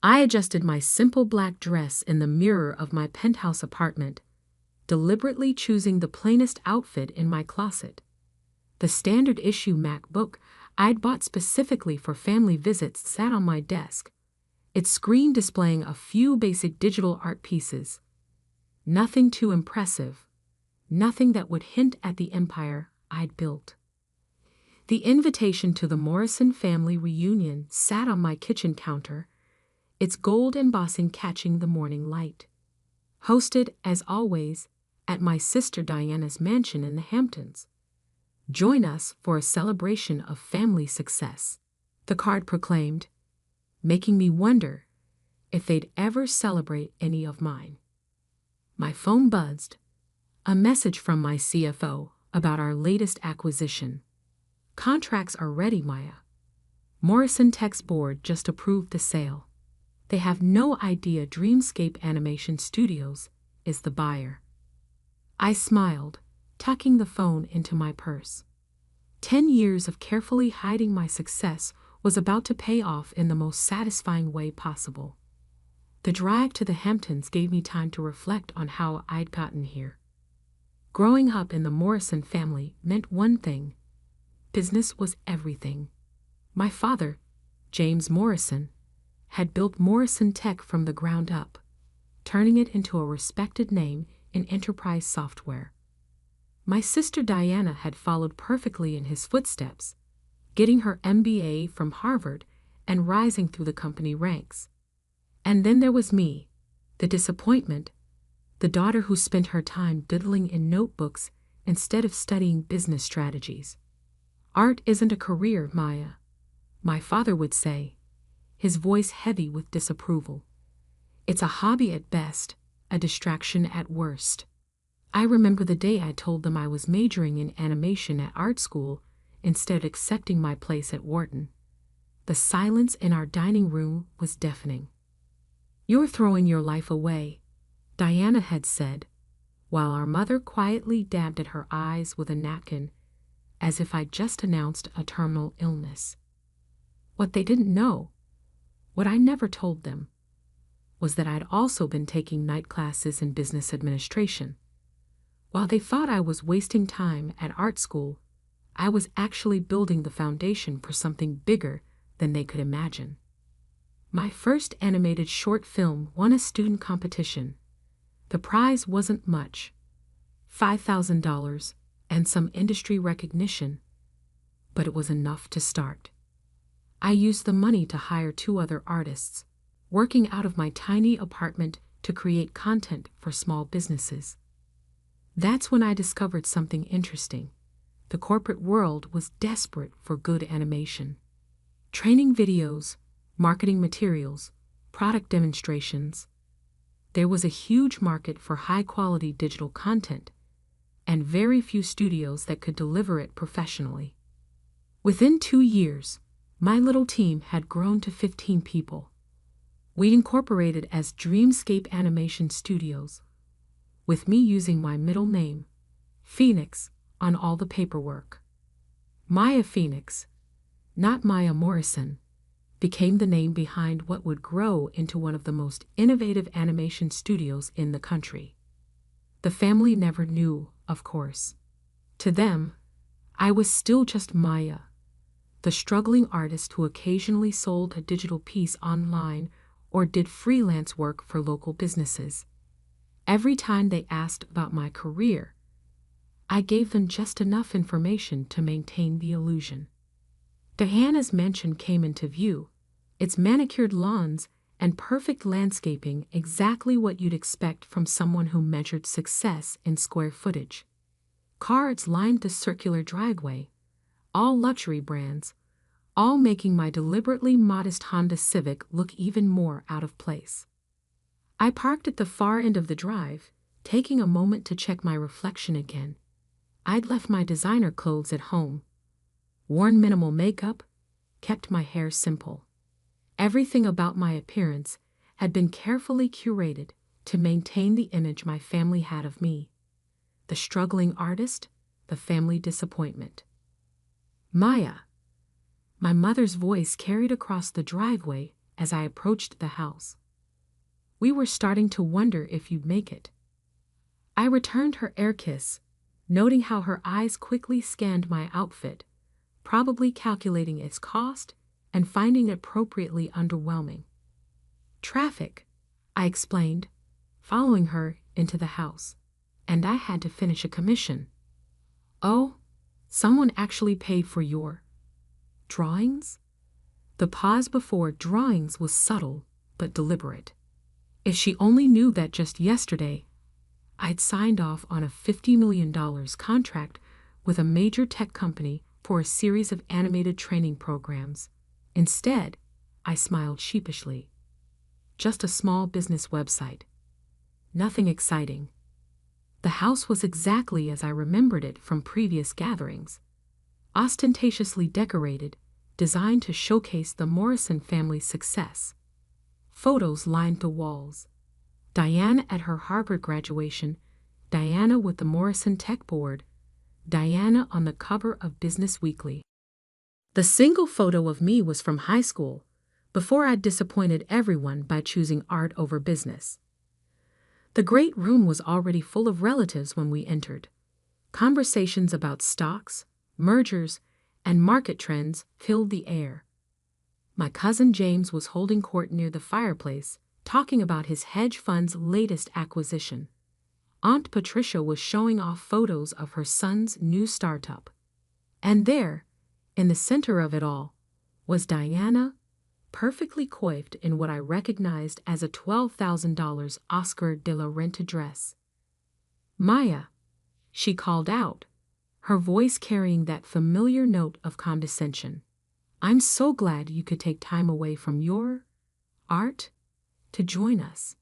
I adjusted my simple black dress in the mirror of my penthouse apartment, deliberately choosing the plainest outfit in my closet. The standard issue MacBook I'd bought specifically for family visits sat on my desk, its screen displaying a few basic digital art pieces. Nothing too impressive, nothing that would hint at the empire I'd built. The invitation to the Morrison family reunion sat on my kitchen counter, its gold embossing catching the morning light. Hosted, as always, at my sister Diana's mansion in the Hamptons. Join us for a celebration of family success, the card proclaimed, making me wonder if they'd ever celebrate any of mine. My phone buzzed, a message from my CFO about our latest acquisition. Contracts are ready, Maya. Morrison Tech's board just approved the sale. They have no idea Dreamscape Animation Studios is the buyer. I smiled, tucking the phone into my purse. 10 years of carefully hiding my success was about to pay off in the most satisfying way possible. The drive to the Hamptons gave me time to reflect on how I'd gotten here. Growing up in the Morrison family meant one thing: business was everything. My father, James Morrison, had built Morrison Tech from the ground up, turning it into a respected name in enterprise software. My sister Diana had followed perfectly in his footsteps, getting her MBA from Harvard and rising through the company ranks. And then there was me, the disappointment, the daughter who spent her time diddling in notebooks instead of studying business strategies. Art isn't a career, Maya, my father would say, his voice heavy with disapproval. It's a hobby at best, a distraction at worst. I remember the day I told them I was majoring in animation at art school instead of accepting my place at Wharton. The silence in our dining room was deafening. "You're throwing your life away," Diana had said, while our mother quietly dabbed at her eyes with a napkin, as if I'd just announced a terminal illness. What they didn't know, what I never told them, was that I'd also been taking night classes in business administration. While they thought I was wasting time at art school, I was actually building the foundation for something bigger than they could imagine. My first animated short film won a student competition. The prize wasn't much, $5,000 and some industry recognition, but it was enough to start. I used the money to hire 2 other artists, working out of my tiny apartment to create content for small businesses. That's when I discovered something interesting. The corporate world was desperate for good animation. Training videos, marketing materials, product demonstrations. There was a huge market for high-quality digital content, and very few studios that could deliver it professionally. Within 2 years, my little team had grown to 15 people. We incorporated as Dreamscape Animation Studios, with me using my middle name, Phoenix, on all the paperwork. Maya Phoenix, not Maya Morrison, became the name behind what would grow into one of the most innovative animation studios in the country. The family never knew, of course. To them, I was still just Maya, the struggling artist who occasionally sold a digital piece online or did freelance work for local businesses. Every time they asked about my career, I gave them just enough information to maintain the illusion. Diana's mansion came into view, its manicured lawns and perfect landscaping exactly what you'd expect from someone who measured success in square footage. Cards lined the circular driveway, all luxury brands, all making my deliberately modest Honda Civic look even more out of place. I parked at the far end of the drive, taking a moment to check my reflection again. I'd left my designer clothes at home, worn minimal makeup, kept my hair simple. Everything about my appearance had been carefully curated to maintain the image my family had of me. The struggling artist, the family disappointment. "Maya," my mother's voice carried across the driveway as I approached the house. "We were starting to wonder if you'd make it." I returned her air kiss, noting how her eyes quickly scanned my outfit, probably calculating its cost and finding it appropriately underwhelming. "Traffic," I explained, following her into the house, "and I had to finish a commission." "Oh, someone actually paid for your drawings?" The pause before drawings was subtle but deliberate. If she only knew that just yesterday I'd signed off on a $50 million contract with a major tech company for a series of animated training programs. Instead, I smiled sheepishly. Just a small business website. Nothing exciting. The house was exactly as I remembered it from previous gatherings. Ostentatiously decorated, designed to showcase the Morrison family's success. Photos lined the walls. Diana at her Harvard graduation, Diana with the Morrison Tech Board, Diana on the cover of Business Weekly. The single photo of me was from high school, before I'd disappointed everyone by choosing art over business. The great room was already full of relatives when we entered. Conversations about stocks, mergers, and market trends filled the air. My cousin James was holding court near the fireplace, talking about his hedge fund's latest acquisition. Aunt Patricia was showing off photos of her son's new startup. And there, in the center of it all, was Diana, perfectly coiffed in what I recognized as a $12,000 Oscar de la Renta dress. "Maya," she called out, her voice carrying that familiar note of condescension. "I'm so glad you could take time away from your art to join us."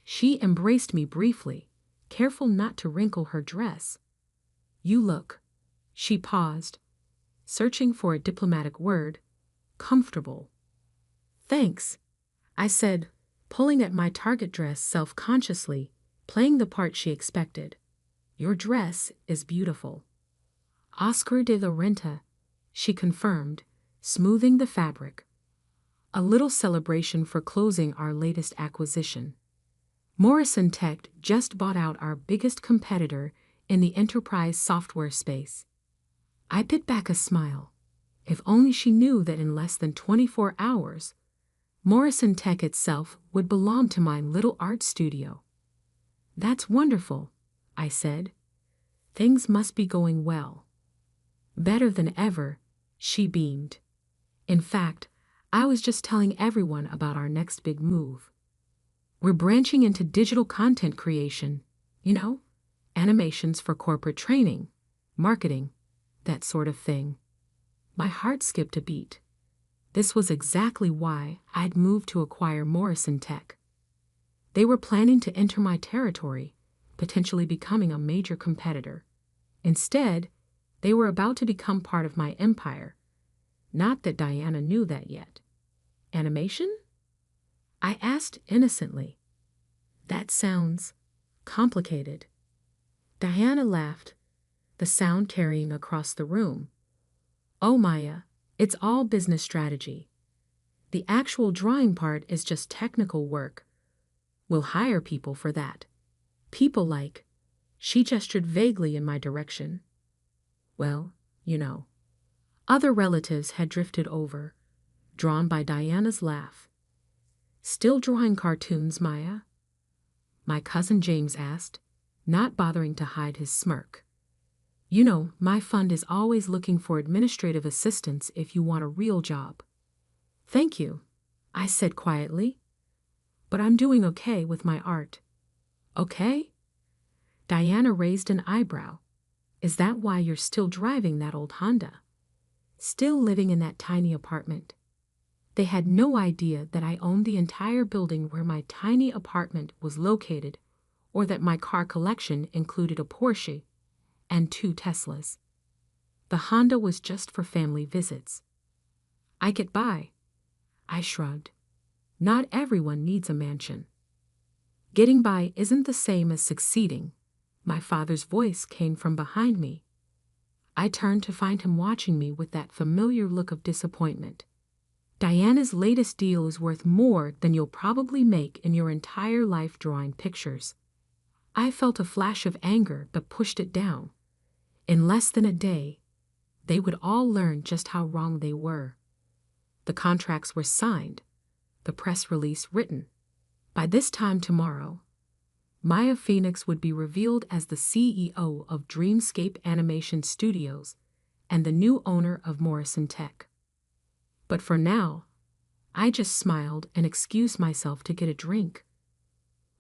She embraced me briefly, careful not to wrinkle her dress. "You look," she paused, searching for a diplomatic word, "comfortable." "Thanks," I said, pulling at my target dress self-consciously, playing the part she expected. "Your dress is beautiful." "Oscar de la Renta," she confirmed, smoothing the fabric. "A little celebration for closing our latest acquisition. Morrison Tech just bought out our biggest competitor in the enterprise software space." I bit back a smile. If only she knew that in less than 24 hours, Morrison Tech itself would belong to my little art studio. "That's wonderful," I said. "Things must be going well." "Better than ever," she beamed. "In fact, I was just telling everyone about our next big move. We're branching into digital content creation, animations for corporate training, marketing, that sort of thing." My heart skipped a beat. This was exactly why I'd moved to acquire Morrison Tech. They were planning to enter my territory, potentially becoming a major competitor. Instead, they were about to become part of my empire. Not that Diana knew that yet. "Animation?" I asked innocently. "That sounds complicated." Diana laughed, the sound carrying across the room. "Oh, Maya, it's all business strategy. The actual drawing part is just technical work. We'll hire people for that. People like," she gestured vaguely in my direction. "Well, Other relatives had drifted over, drawn by Diana's laugh. "Still drawing cartoons, Maya?" my cousin James asked, not bothering to hide his smirk. My fund is always looking for administrative assistants if you want a real job." "Thank you," I said quietly. "But I'm doing okay with my art." "Okay?" Diana raised an eyebrow. "Is that why you're still driving that old Honda? Still living in that tiny apartment?" They had no idea that I owned the entire building where my tiny apartment was located, or that my car collection included a Porsche and 2 Teslas. The Honda was just for family visits. "I get by." I shrugged. "Not everyone needs a mansion." "Getting by isn't the same as succeeding." My father's voice came from behind me. I turned to find him watching me with that familiar look of disappointment. Diana's latest deal is worth more than you'll probably make in your entire life drawing pictures. I felt a flash of anger but pushed it down. In less than a day, they would all learn just how wrong they were. The contracts were signed, the press release written. By this time tomorrow, Maya Phoenix would be revealed as the CEO of Dreamscape Animation Studios and the new owner of Morrison Tech. But for now, I just smiled and excused myself to get a drink.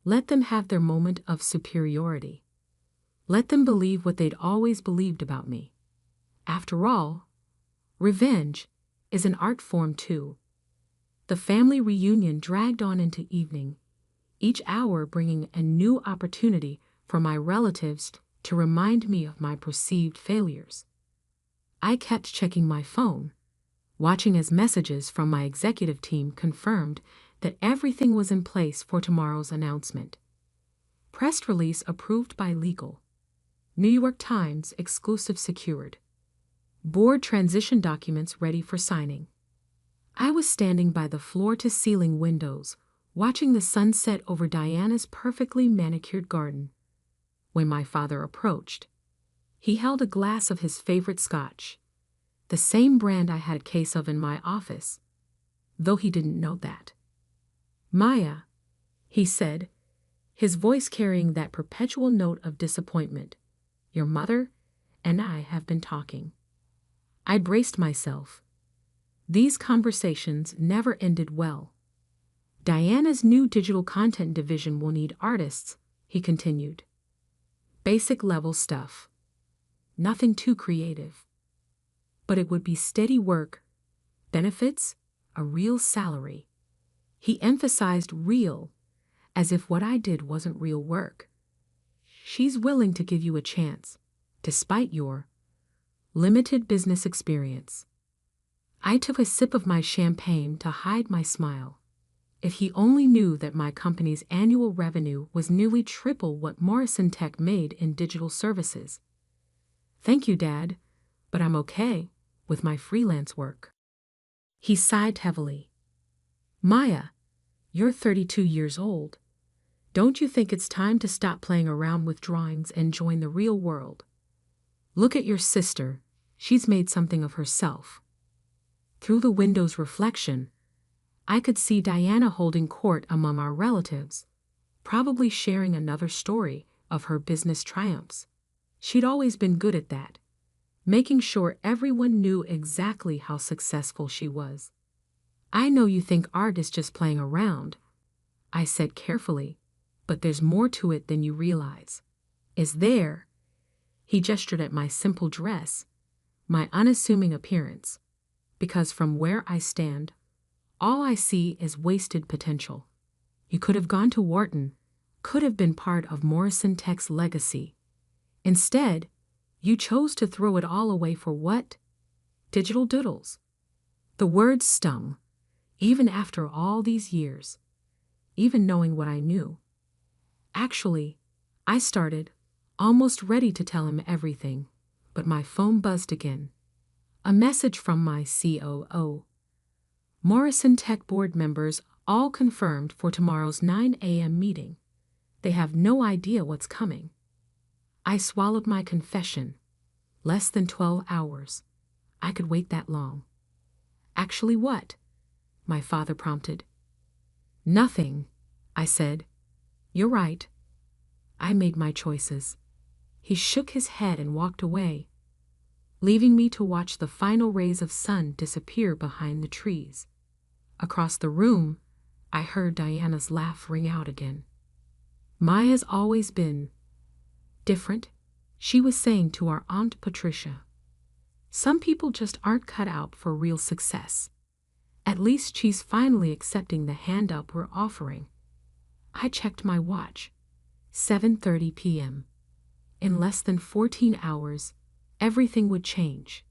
Let them have their moment of superiority. Let them believe what they'd always believed about me. After all, revenge is an art form too. The family reunion dragged on into evening, each hour bringing a new opportunity for my relatives to remind me of my perceived failures. I kept checking my phone, watching as messages from my executive team confirmed that everything was in place for tomorrow's announcement. Press release approved by legal. New York Times exclusive secured. Board transition documents ready for signing. I was standing by the floor-to-ceiling windows, watching the sunset over Diana's perfectly manicured garden, when my father approached. He held a glass of his favorite scotch, the same brand I had a case of in my office, though he didn't know that. "Maya," he said, his voice carrying that perpetual note of disappointment, "your mother and I have been talking." I braced myself. These conversations never ended well. "Diana's new digital content division will need artists," he continued. "Basic level stuff. Nothing too creative. But it would be steady work, benefits, a real salary." He emphasized real, as if what I did wasn't real work. "She's willing to give you a chance, despite your limited business experience." I took a sip of my champagne to hide my smile. If he only knew that my company's annual revenue was nearly triple what Morrison Tech made in digital services. "Thank you, Dad, but I'm okay with my freelance work." He sighed heavily. "Maya, you're 32 years old. Don't you think it's time to stop playing around with drawings and join the real world? Look at your sister. She's made something of herself." Through the window's reflection, I could see Diana holding court among our relatives, probably sharing another story of her business triumphs. She'd always been good at that, making sure everyone knew exactly how successful she was. "I know you think art is just playing around," I said carefully, "but there's more to it than you realize." "Is there?" He gestured at my simple dress, my unassuming appearance, because from where I stand, all I see is wasted potential. You could have gone to Wharton, could have been part of Morrison Tech's legacy. Instead, you chose to throw it all away for what? Digital doodles. The words stung, even after all these years, even knowing what I knew. Actually, I started, almost ready to tell him everything, but my phone buzzed again. A message from my COO. "Morrison Tech board members all confirmed for tomorrow's 9 a.m. meeting. They have no idea what's coming." I swallowed my confession. Less than 12 hours. I could wait that long. "Actually what?" my father prompted. "Nothing," I said. "You're right. I made my choices." He shook his head and walked away, leaving me to watch the final rays of sun disappear behind the trees. Across the room, I heard Diana's laugh ring out again. "Maya's always been different," she was saying to our Aunt Patricia. "Some people just aren't cut out for real success. At least she's finally accepting the hand up we're offering." I checked my watch. 7:30 p.m. In less than 14 hours, everything would change.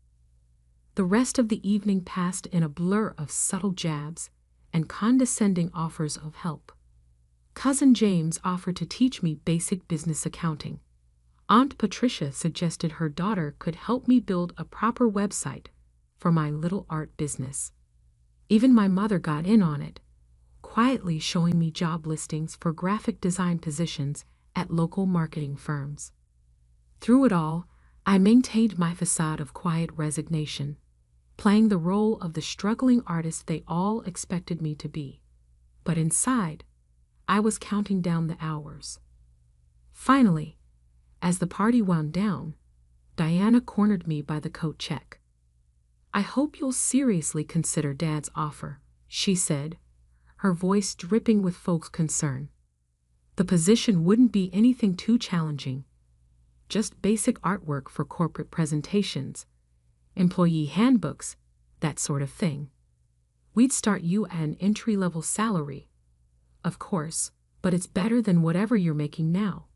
The rest of the evening passed in a blur of subtle jabs and condescending offers of help. Cousin James offered to teach me basic business accounting. Aunt Patricia suggested her daughter could help me build a proper website for my little art business. Even my mother got in on it, quietly showing me job listings for graphic design positions at local marketing firms. Through it all, I maintained my facade of quiet resignation, playing the role of the struggling artist they all expected me to be. But inside, I was counting down the hours. Finally, as the party wound down, Diana cornered me by the coat check. "I hope you'll seriously consider Dad's offer," she said, her voice dripping with folks' concern. "The position wouldn't be anything too challenging. Just basic artwork for corporate presentations, employee handbooks, that sort of thing. We'd start you at an entry-level salary, of course, but it's better than whatever you're making now."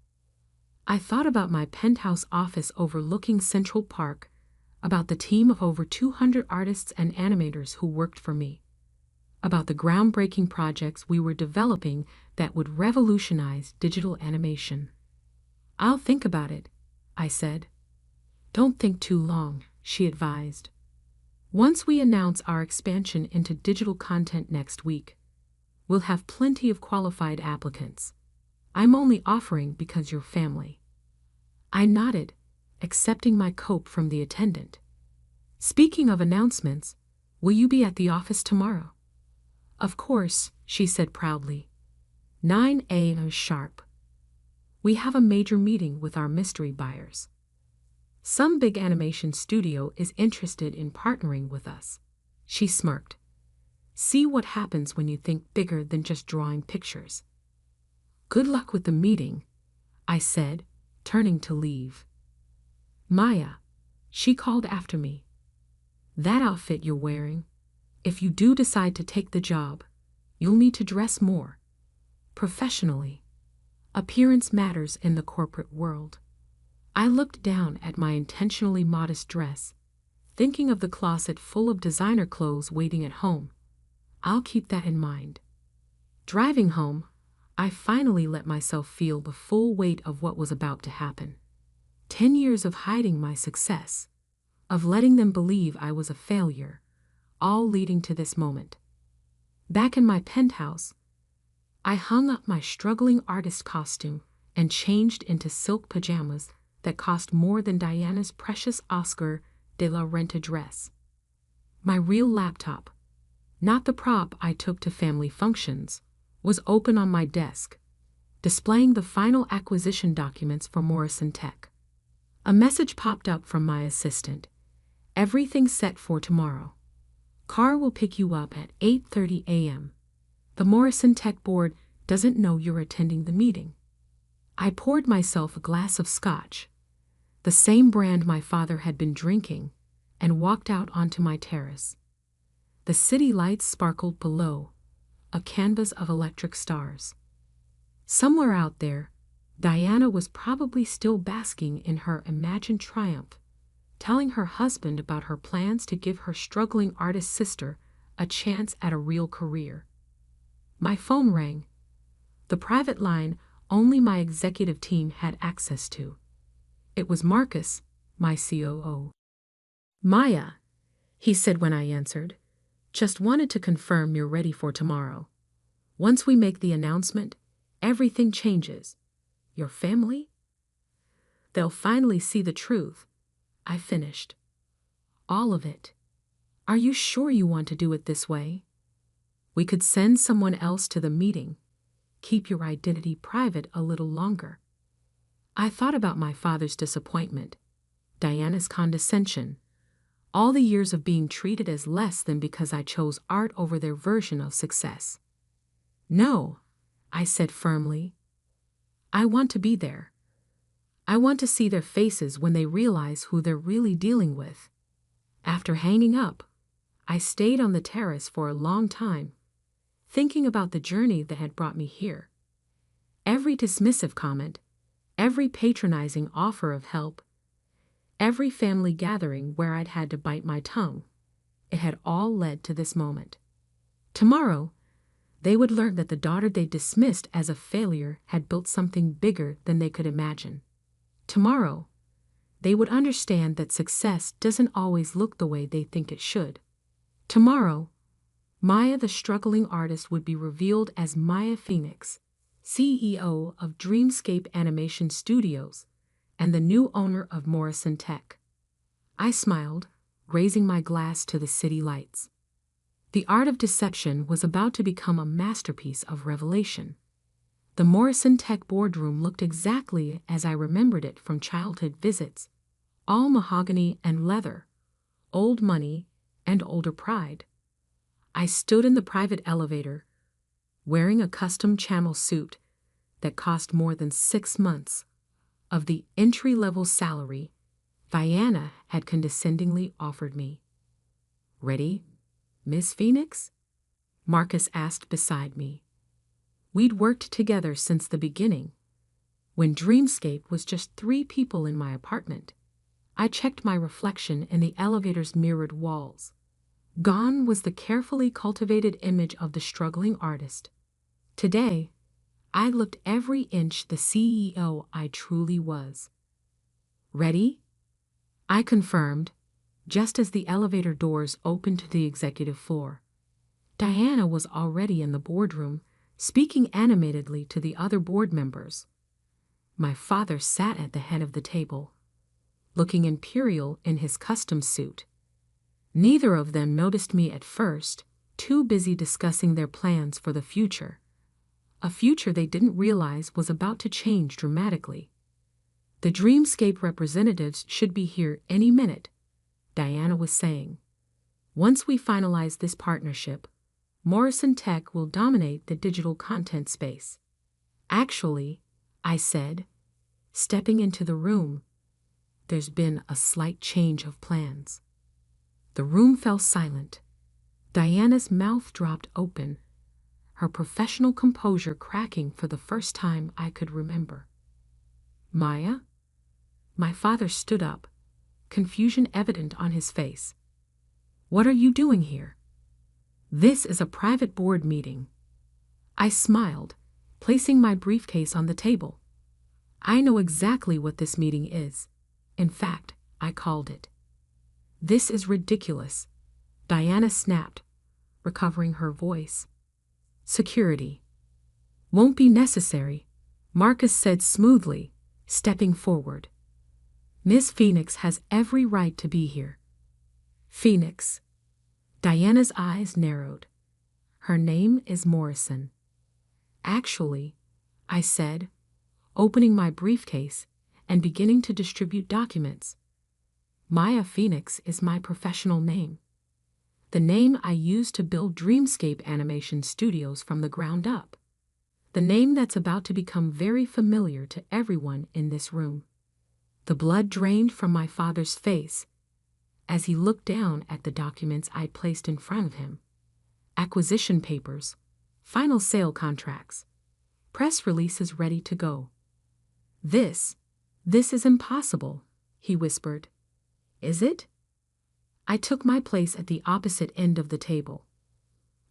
I thought about my penthouse office overlooking Central Park, about the team of over 200 artists and animators who worked for me, about the groundbreaking projects we were developing that would revolutionize digital animation. "I'll think about it," I said. "Don't think too long," she advised. "Once we announce our expansion into digital content next week, we'll have plenty of qualified applicants. I'm only offering because you're family." I nodded, accepting my cope from the attendant. "Speaking of announcements, will you be at the office tomorrow?" "Of course," she said proudly. 9 a.m. sharp. We have a major meeting with our mystery buyers. Some big animation studio is interested in partnering with us. She smirked. "See what happens when you think bigger than just drawing pictures." "Good luck with the meeting," I said, turning to leave. "Maya," she called after me. "That outfit you're wearing, if you do decide to take the job, you'll need to dress more professionally. Appearance matters in the corporate world." I looked down at my intentionally modest dress, thinking of the closet full of designer clothes waiting at home. I'll keep that in mind. Driving home, I finally let myself feel the full weight of what was about to happen. 10 years of hiding my success, of letting them believe I was a failure, all leading to this moment. Back in my penthouse, I hung up my struggling artist costume and changed into silk pajamas that cost more than Diana's precious Oscar de la Renta dress. My real laptop, not the prop I took to family functions, was open on my desk, displaying the final acquisition documents for Morrison Tech. A message popped up from my assistant. "Everything set for tomorrow. Car will pick you up at 8:30 a.m. The Morrison Tech board doesn't know you're attending the meeting." I poured myself a glass of scotch, the same brand my father had been drinking, and walked out onto my terrace. The city lights sparkled below, a canvas of electric stars. Somewhere out there, Diana was probably still basking in her imagined triumph, telling her husband about her plans to give her struggling artist sister a chance at a real career. My phone rang, the private line only my executive team had access to. It was Marcus, my COO. "Maya," he said when I answered, "just wanted to confirm you're ready for tomorrow. Once we make the announcement, everything changes. Your family? They'll finally see the truth." I finished. "All of it. Are you sure you want to do it this way? We could send someone else to the meeting. Keep your identity private a little longer." I thought about my father's disappointment, Diana's condescension, all the years of being treated as less than because I chose art over their version of success. "No," I said firmly. "I want to be there. I want to see their faces when they realize who they're really dealing with." After hanging up, I stayed on the terrace for a long time, thinking about the journey that had brought me here. Every dismissive comment, every patronizing offer of help, every family gathering where I'd had to bite my tongue, it had all led to this moment. Tomorrow, they would learn that the daughter they dismissed as a failure had built something bigger than they could imagine. Tomorrow, they would understand that success doesn't always look the way they think it should. Tomorrow, Maya, the struggling artist, would be revealed as Maya Phoenix, CEO of Dreamscape Animation Studios and the new owner of Morrison Tech. I smiled, raising my glass to the city lights. The art of deception was about to become a masterpiece of revelation. The Morrison Tech boardroom looked exactly as I remembered it from childhood visits, all mahogany and leather, old money and older pride. I stood in the private elevator, wearing a custom channel suit that cost more than 6 months of the entry-level salary Diana had condescendingly offered me. "Ready, Miss Phoenix?" Marcus asked beside me. We'd worked together since the beginning. When Dreamscape was just 3 people in my apartment, I checked my reflection in the elevator's mirrored walls. Gone was the carefully cultivated image of the struggling artist. Today, I looked every inch the CEO I truly was. "Ready?" I confirmed, just as the elevator doors opened to the executive floor. Diana was already in the boardroom, speaking animatedly to the other board members. My father sat at the head of the table, looking imperial in his custom suit. Neither of them noticed me at first, too busy discussing their plans for the future. A future they didn't realize was about to change dramatically. "The Dreamscape representatives should be here any minute," Diana was saying. "Once we finalize this partnership, Morrison Tech will dominate the digital content space." "Actually," I said, stepping into the room, "there's been a slight change of plans." The room fell silent. Diana's mouth dropped open, her professional composure cracking for the first time I could remember. "Maya?" My father stood up, confusion evident on his face. "What are you doing here?" "This is a private board meeting." I smiled, placing my briefcase on the table. "I know exactly what this meeting is. In fact, I called it." "This is ridiculous," Diana snapped, recovering her voice. "Security." "Won't be necessary," Marcus said smoothly, stepping forward. "Miss Phoenix has every right to be here." "Phoenix." Diana's eyes narrowed. "Her name is Morrison." "Actually," I said, opening my briefcase and beginning to distribute documents, "Maya Phoenix is my professional name. The name I used to build Dreamscape Animation Studios from the ground up. The name that's about to become very familiar to everyone in this room." The blood drained from my father's face as he looked down at the documents I'd placed in front of him. Acquisition papers, final sale contracts, press releases ready to go. This is impossible," he whispered. "Is it?" I took my place at the opposite end of the table.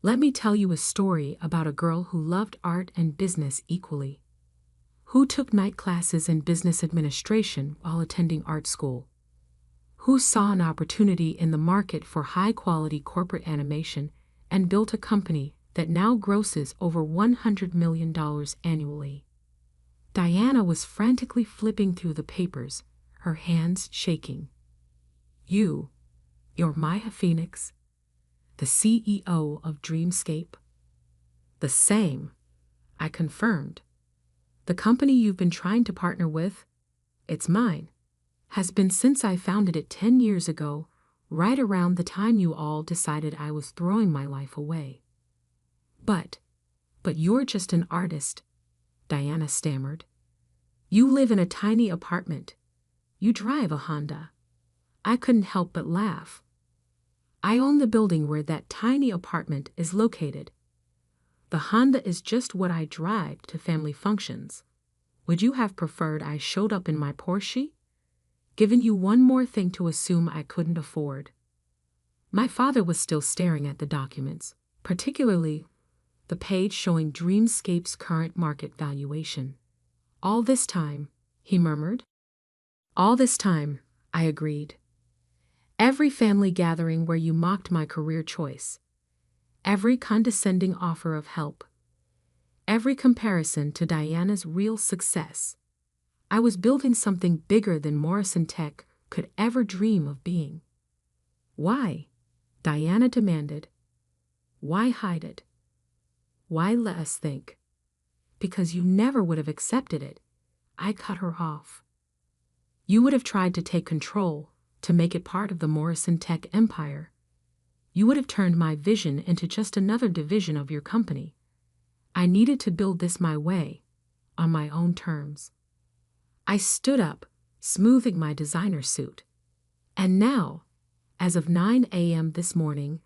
"Let me tell you a story about a girl who loved art and business equally. Who took night classes in business administration while attending art school. Who saw an opportunity in the market for high-quality corporate animation and built a company that now grosses over $100 million annually." Diana was frantically flipping through the papers, her hands shaking. You're Maya Phoenix, the CEO of Dreamscape?" "The same," I confirmed. "The company you've been trying to partner with, it's mine, has been since I founded it 10 years ago, right around the time you all decided I was throwing my life away." But you're just an artist," Diana stammered. "You live in a tiny apartment. You drive a Honda." I couldn't help but laugh. "I own the building where that tiny apartment is located. The Honda is just what I drive to family functions. Would you have preferred I showed up in my Porsche? Given you one more thing to assume I couldn't afford." My father was still staring at the documents, particularly the page showing Dreamscape's current market valuation. "All this time," he murmured. "All this time," I agreed. "Every family gathering where you mocked my career choice. Every condescending offer of help, every comparison to Diana's real success. I was building something bigger than Morrison Tech could ever dream of being. Why? Diana demanded. Why hide it? Why let us think? Because you never would have accepted it. I cut her off. You would have tried to take control, to make it part of the Morrison Tech empire. You would have turned my vision into just another division of your company. I needed to build this my way, on my own terms. I stood up, smoothing my designer suit. And now, as of 9 a.m. this morning,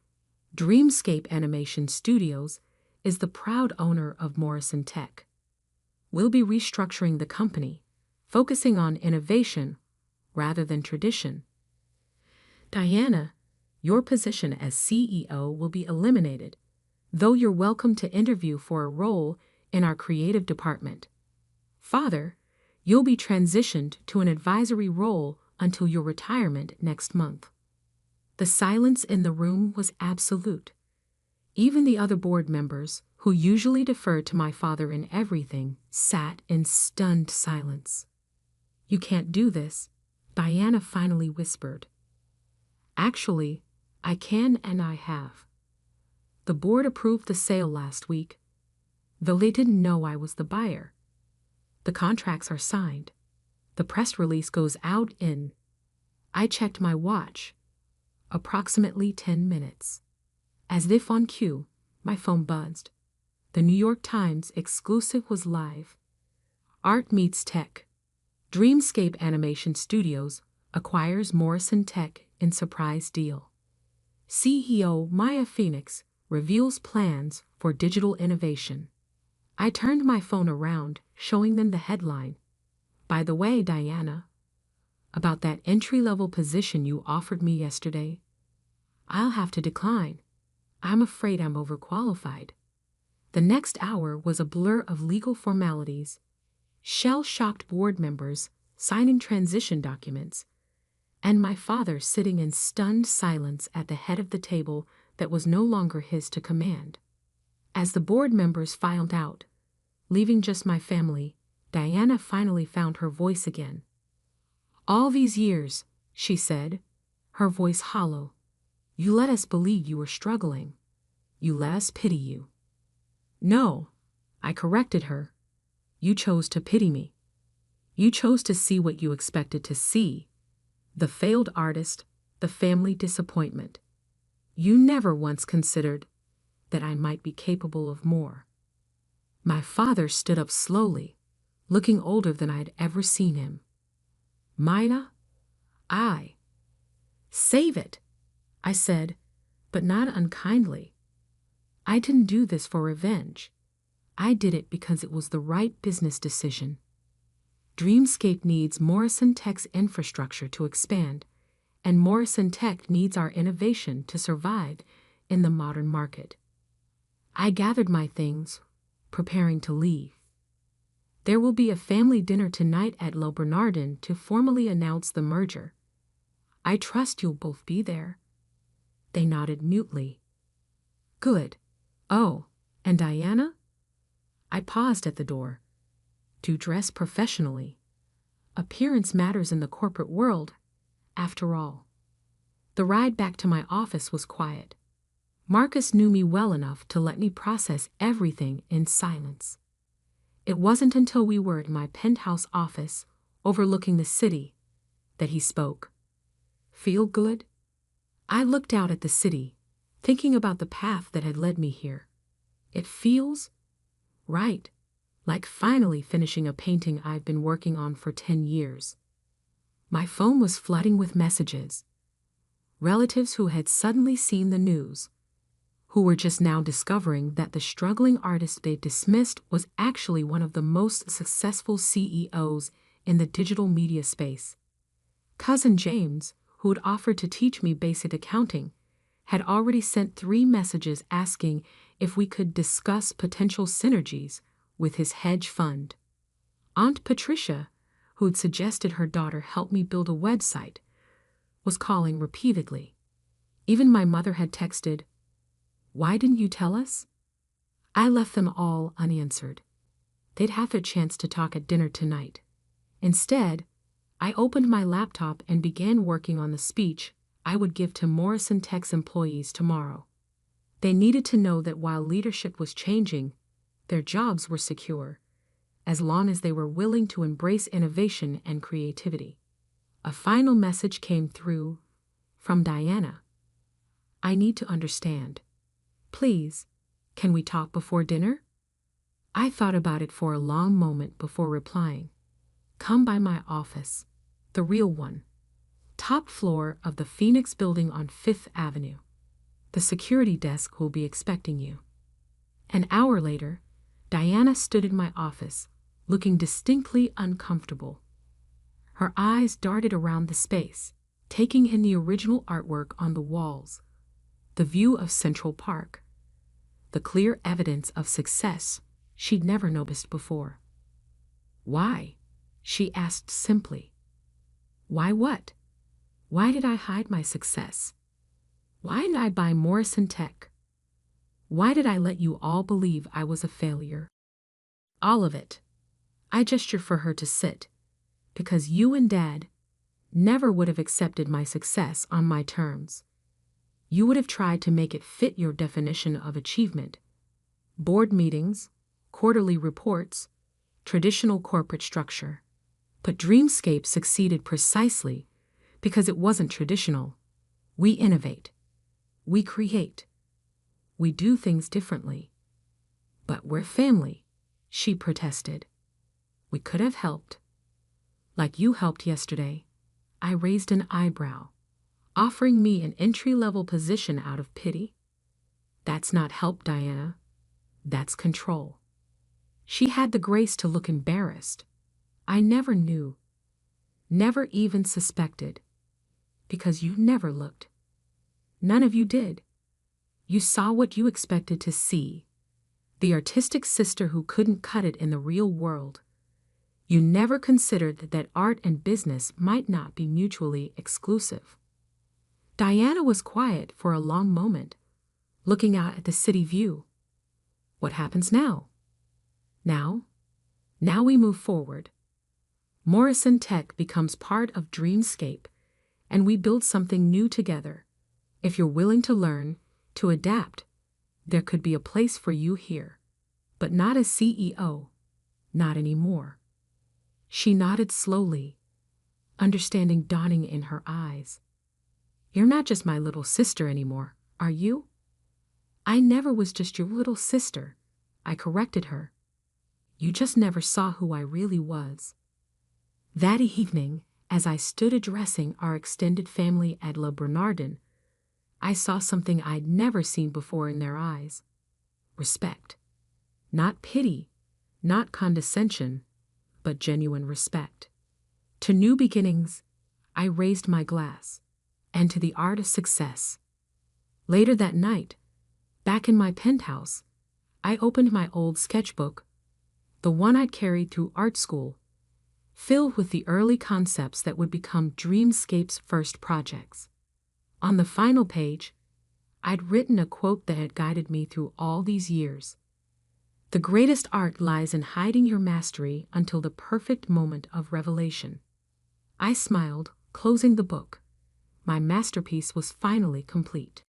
Dreamscape Animation Studios is the proud owner of Morrison Tech. We'll be restructuring the company, focusing on innovation rather than tradition. Diana, your position as CEO will be eliminated, though you're welcome to interview for a role in our creative department. Father, you'll be transitioned to an advisory role until your retirement next month. The silence in the room was absolute. Even the other board members, who usually deferred to my father in everything, sat in stunned silence. You can't do this, Diana finally whispered. Actually, I can and I have. The board approved the sale last week, though they didn't know I was the buyer. The contracts are signed. The press release goes out in, I checked my watch, approximately 10 minutes. As if on cue, my phone buzzed. The New York Times exclusive was live. Art meets tech. Dreamscape Animation Studios acquires Morrison Tech in surprise deal. CEO Maya Phoenix reveals plans for digital innovation. I turned my phone around, showing them the headline. By the way, Diana, about that entry-level position you offered me yesterday, I'll have to decline. I'm afraid I'm overqualified. The next hour was a blur of legal formalities, shell-shocked board members signing transition documents, and my father sitting in stunned silence at the head of the table that was no longer his to command. As the board members filed out, leaving just my family, Diana finally found her voice again. All these years, she said, her voice hollow, you let us believe you were struggling. You let us pity you. No, I corrected her. You chose to pity me. You chose to see what you expected to see. The failed artist, the family disappointment. You never once considered that I might be capable of more. My father stood up slowly, looking older than I had ever seen him. Mina, save it, I said, but not unkindly. I didn't do this for revenge. I did it because it was the right business decision. Dreamscape needs Morrison Tech's infrastructure to expand, and Morrison Tech needs our innovation to survive in the modern market. I gathered my things, preparing to leave. There will be a family dinner tonight at Le Bernardin to formally announce the merger. I trust you'll both be there. They nodded mutely. Good. Oh, and Diana? I paused at the door. To dress professionally. Appearance matters in the corporate world, after all. The ride back to my office was quiet. Marcus knew me well enough to let me process everything in silence. It wasn't until we were in my penthouse office, overlooking the city, that he spoke. Feel good? I looked out at the city, thinking about the path that had led me here. It feels right, like finally finishing a painting I've been working on for 10 years. My phone was flooding with messages. Relatives who had suddenly seen the news, who were just now discovering that the struggling artist they dismissed was actually one of the most successful CEOs in the digital media space. Cousin James, who had offered to teach me basic accounting, had already sent 3 messages asking if we could discuss potential synergies with his hedge fund. Aunt Patricia, who'd suggested her daughter help me build a website, was calling repeatedly. Even my mother had texted, Why didn't you tell us? I left them all unanswered. They'd have their chance to talk at dinner tonight. Instead, I opened my laptop and began working on the speech I would give to Morrison Tech's employees tomorrow. They needed to know that while leadership was changing, their jobs were secure, as long as they were willing to embrace innovation and creativity. A final message came through from Diana. I need to understand. Please, can we talk before dinner? I thought about it for a long moment before replying. Come by my office, the real one. Top floor of the Phoenix building on 5th Avenue. The security desk will be expecting you. An hour later, Diana stood in my office, looking distinctly uncomfortable. Her eyes darted around the space, taking in the original artwork on the walls, the view of Central Park, the clear evidence of success she'd never noticed before. Why? She asked simply. Why what? Why did I hide my success? Why did I buy Morrison Tech? Why did I let you all believe I was a failure? All of it. I gestured for her to sit, because you and Dad never would have accepted my success on my terms. You would have tried to make it fit your definition of achievement. Board meetings, quarterly reports, traditional corporate structure. But Dreamscape succeeded precisely because it wasn't traditional. We innovate. We create. We do things differently. But we're family, she protested. We could have helped. Like you helped yesterday. I raised an eyebrow, offering me an entry-level position out of pity. That's not help, Diana. That's control. She had the grace to look embarrassed. I never knew, never even suspected, because you never looked. None of you did. You saw what you expected to see, the artistic sister who couldn't cut it in the real world. You never considered that art and business might not be mutually exclusive. Diana was quiet for a long moment, looking out at the city view. What happens now? Now we move forward. Morrison Tech becomes part of Dreamscape, and we build something new together. If you're willing to learn, to adapt, there could be a place for you here. But not as CEO. Not anymore. She nodded slowly, understanding dawning in her eyes. You're not just my little sister anymore, are you? I never was just your little sister, I corrected her. You just never saw who I really was. That evening, as I stood addressing our extended family at Le Bernardin, I saw something I'd never seen before in their eyes. Respect. Not pity, not condescension, but genuine respect. To new beginnings, I raised my glass, and to the art of success. Later that night, back in my penthouse, I opened my old sketchbook, the one I'd carried through art school, filled with the early concepts that would become Dreamscape's first projects. On the final page, I'd written a quote that had guided me through all these years. The greatest art lies in hiding your mastery until the perfect moment of revelation. I smiled, closing the book. My masterpiece was finally complete.